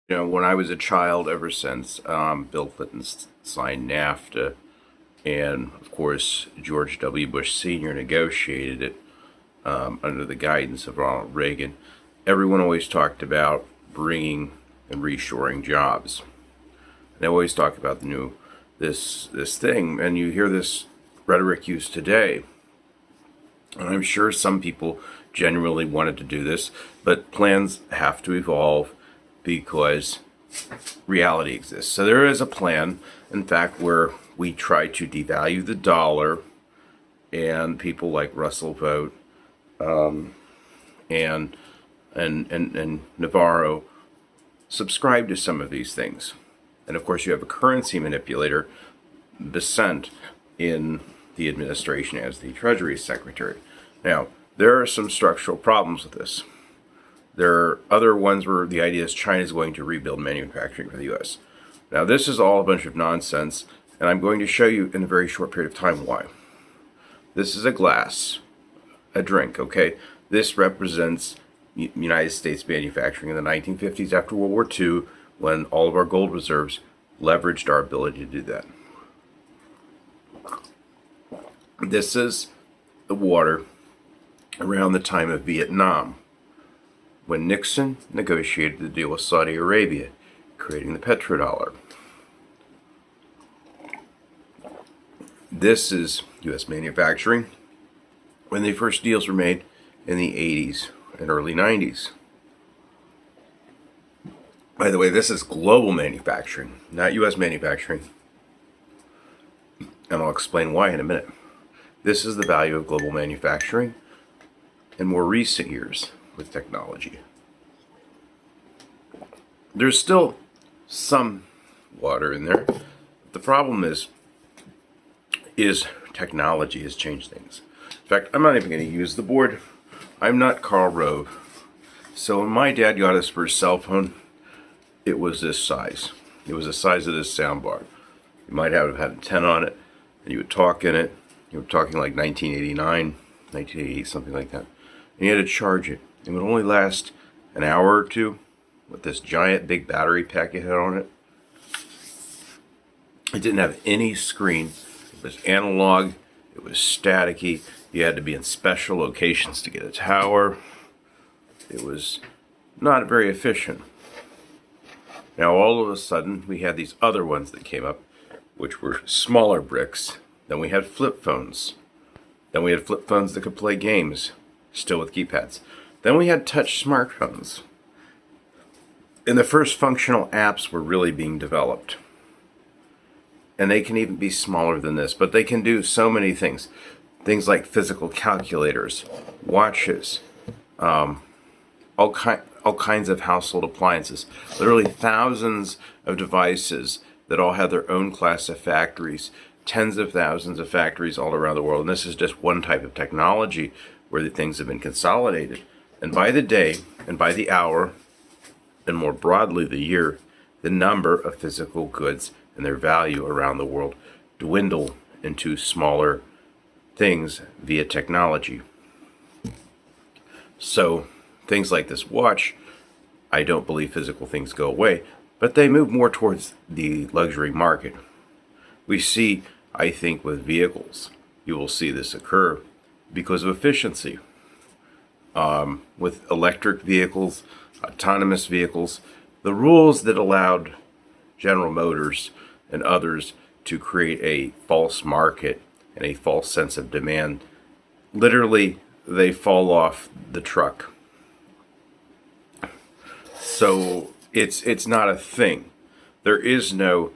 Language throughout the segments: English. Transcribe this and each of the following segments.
When I was a child, ever since Bill Clinton signed NAFTA, and of course George W. Bush Sr. negotiated it under the guidance of Ronald Reagan, everyone always talked about bringing and reshoring jobs. And they always talk about the new this thing, and you hear this rhetoric used today. And I'm sure some people genuinely wanted to do this, but plans have to evolve because reality exists. So there is a plan, in fact, where we try to devalue the dollar, and people like Russell Vogt and Navarro subscribe to some of these things. And of course, you have a currency manipulator, Besant, in the administration as the Treasury Secretary. Now, there are some structural problems with this. There are other ones where the idea is China is going to rebuild manufacturing for the U.S. Now, this is all a bunch of nonsense, and I'm going to show you in a very short period of time why. This is a glass, a drink, okay? This represents United States manufacturing in the 1950s after World War II, when all of our gold reserves leveraged our ability to do that. This is the water around the time of Vietnam, when Nixon negotiated the deal with Saudi Arabia, creating the petrodollar. This is U.S. manufacturing when the first deals were made in the 80s and early 90s. By the way, this is global manufacturing, not U.S. manufacturing. And I'll explain why in a minute. This is the value of global manufacturing in more recent years with technology. There's still some water in there. The problem is technology has changed things. In fact, I'm not even going to use the board. I'm not Karl Rove. So when my dad got his first cell phone, it was this size. It was the size of this soundbar. You might have had an antenna on it, and you would talk in it. You were talking like 1989, 1980, something like that. And you had to charge it. It would only last an hour or two with this giant big battery pack you had on it. It didn't have any screen. It was analog. It was staticky. You had to be in special locations to get a tower. It was not very efficient. Now all of a sudden we had these other ones that came up, which were smaller bricks. Then we had flip phones. Then we had flip phones that could play games, still with keypads. Then we had touch smartphones. And the first functional apps were really being developed. And they can even be smaller than this, but they can do so many things. Things like physical calculators, watches, all kinds of household appliances. Literally thousands of devices that all have their own class of factories. Tens of thousands of factories all around the world. And this is just one type of technology where the things have been consolidated. And by the day, and by the hour, and more broadly the year, the number of physical goods and their value around the world dwindle into smaller things via technology. So things like this watch, I don't believe physical things go away, but they move more towards the luxury market. We see, I think, with vehicles, you will see this occur because of efficiency. With electric vehicles, autonomous vehicles, the rules that allowed General Motors and others to create a false market and a false sense of demand, literally they fall off the truck. So it's not a thing. There is no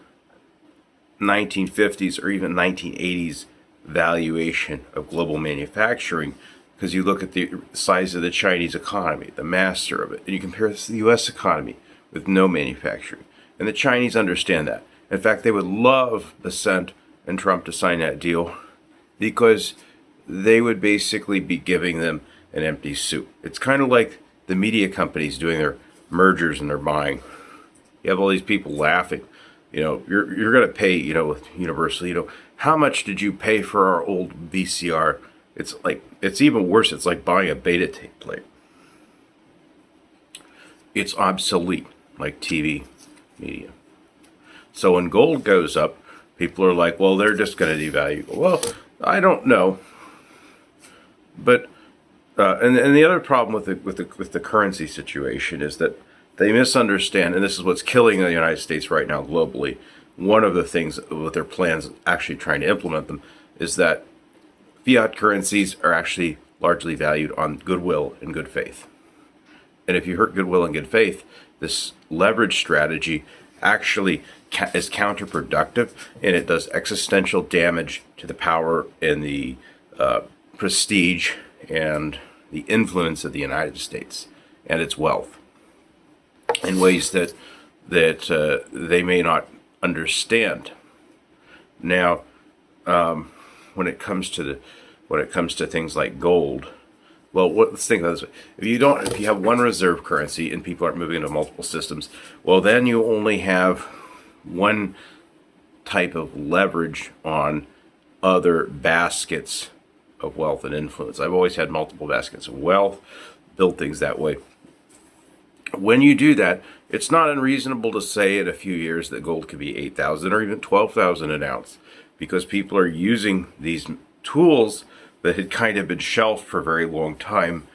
1950s or even 1980s valuation of global manufacturing, because you look at the size of the Chinese economy, the master of it, and you compare this to the U.S. economy with no manufacturing. And the Chinese understand that. In fact, they would love Besant and Trump to sign that deal because they would basically be giving them an empty suit. It's kind of like the media companies doing their mergers and their buying. You have all these people laughing. You're going to pay, with Universal, how much did you pay for our old VCR? It's even worse. It's like buying a beta tape player. It's obsolete. like TV media. So when gold goes up, people are like, well, they're just going to devalue. Well, I don't know. But and the other problem with the currency situation is that they misunderstand, and this is what's killing the United States right now globally. One of the things with their plans actually trying to implement them is that fiat currencies are actually largely valued on goodwill and good faith. And if you hurt goodwill and good faith, this leverage strategy actually is counterproductive, and it does existential damage to the power and the prestige and the influence of the United States and its wealth in ways that they may not understand. Now, when it comes to things like gold, well, let's think about this way. If you have one reserve currency and people aren't moving into multiple systems, well, then you only have one type of leverage on other baskets of wealth and influence. I've always had multiple baskets of wealth, build things that way. When you do that, it's not unreasonable to say in a few years that gold could be 8,000 or even 12,000 an ounce, because people are using these tools that had kind of been shelved for a very long time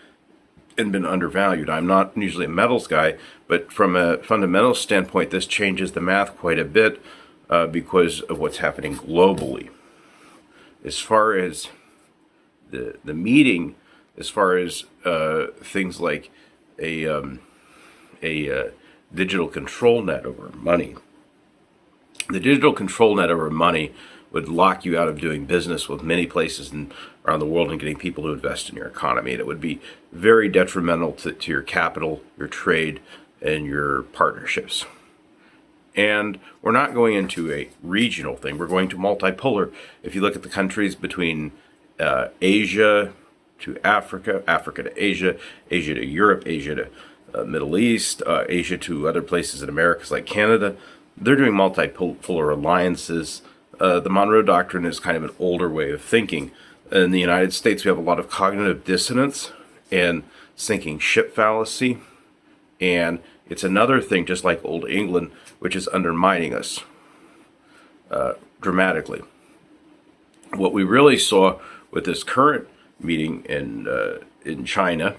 and been undervalued. I'm not usually a metals guy, but from a fundamental standpoint, this changes the math quite a bit because of what's happening globally. As far as the meeting, as far as things like a digital control net over money, the digital control net over money would lock you out of doing business with many places around the world and getting people to invest in your economy. And it would be very detrimental to your capital, your trade, and your partnerships. And we're not going into a regional thing. We're going to multipolar. If you look at the countries between Asia to Africa, Africa to Asia, Asia to Europe, Asia to Middle East, Asia to other places in Americas like Canada, they're doing multipolar alliances. The Monroe Doctrine is kind of an older way of thinking. In the United States, we have a lot of cognitive dissonance and sinking ship fallacy. And it's another thing, just like Old England, which is undermining us dramatically. What we really saw with this current meeting in China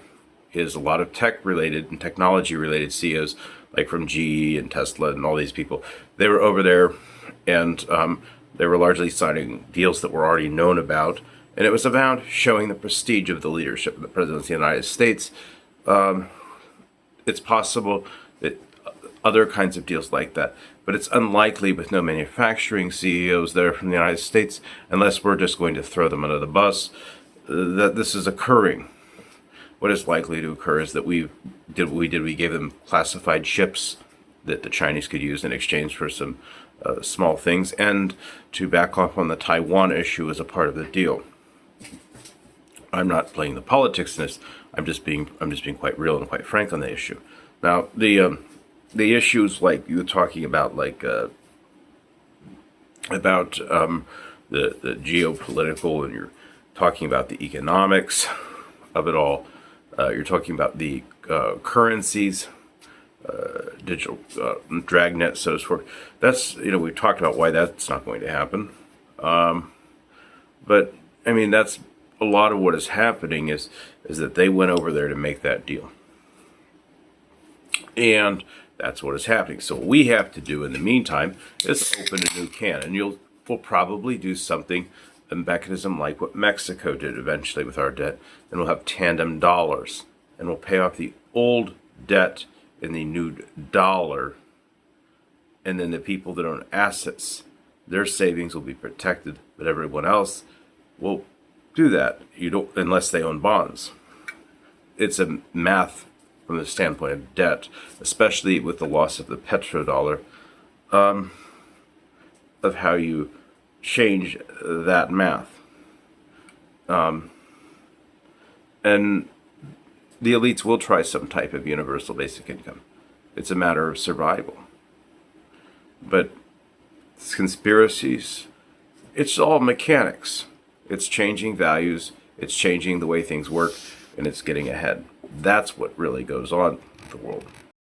is a lot of tech-related and technology-related CEOs, like from GE and Tesla and all these people. They were over there, and they were largely signing deals that were already known about, and it was about showing the prestige of the leadership of the President of the United States. It's possible that other kinds of deals like that, but it's unlikely with no manufacturing CEOs there from the United States, unless we're just going to throw them under the bus, that this is occurring. What is likely to occur is that we gave them classified ships that the Chinese could use in exchange for some small things, and to back off on the Taiwan issue as a part of the deal. I'm not playing the politics in this. I'm just being quite real and quite frank on the issue. Now, the issues like you were talking about, like the geopolitical, and you're talking about the economics of it all. You're talking about the currencies, digital dragnet, so forth. That's, we've talked about why that's not going to happen. But I mean, that's a lot of what is happening is that they went over there to make that deal. And that's what is happening. So what we have to do in the meantime is open a new can. And we'll probably do something, a mechanism like what Mexico did eventually with our debt. And we'll have tandem dollars. And we'll pay off the old debt in the new dollar. And then the people that own assets, their savings will be protected, but everyone else will do that. You don't, unless they own bonds. It's a math from the standpoint of debt, especially with the loss of the petrodollar, of how you change that math. And the elites will try some type of universal basic income. It's a matter of survival. But it's conspiracies, it's all mechanics. It's changing values, it's changing the way things work, and it's getting ahead. That's what really goes on in the world.